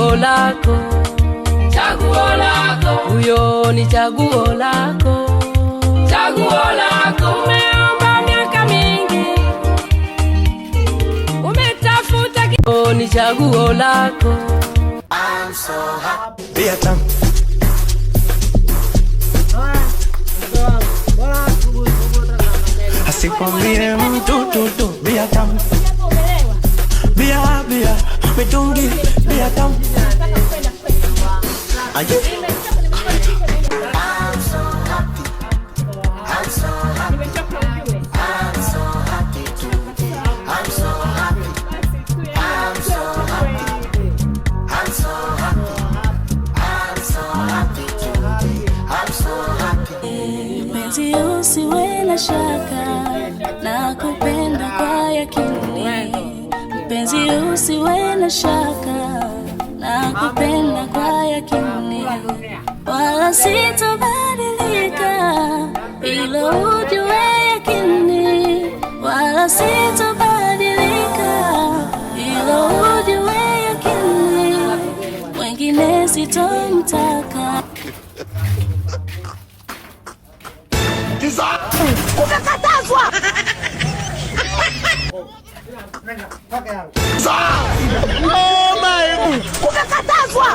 chaguo lako, chaguo lako, huyo ni chaguo lako, chaguo lako. Umeomba miaka mingi, umetafuta ni chaguo lako. I'm so happy. Be a time. Asikwambie mtu tutu, be a time. Bia, mitungi, be a time. I'm so happy. I'm so happy. I'm so happy today. I'm so happy. I'm so happy. I'm so happy. I'm so happy today. I'm so happy. Mpenzi usiwe na shaka, nakupenda kwa yakini. Mpenzi usiwe na shaka, nakupenda kwa yakini. Wala sitobadilika, ilo ujue yakini. Wala sitobadilika, ilo ujue yakini. Mwengine sitomtaka. Umekatazwa! Oh my! Umekatazwa!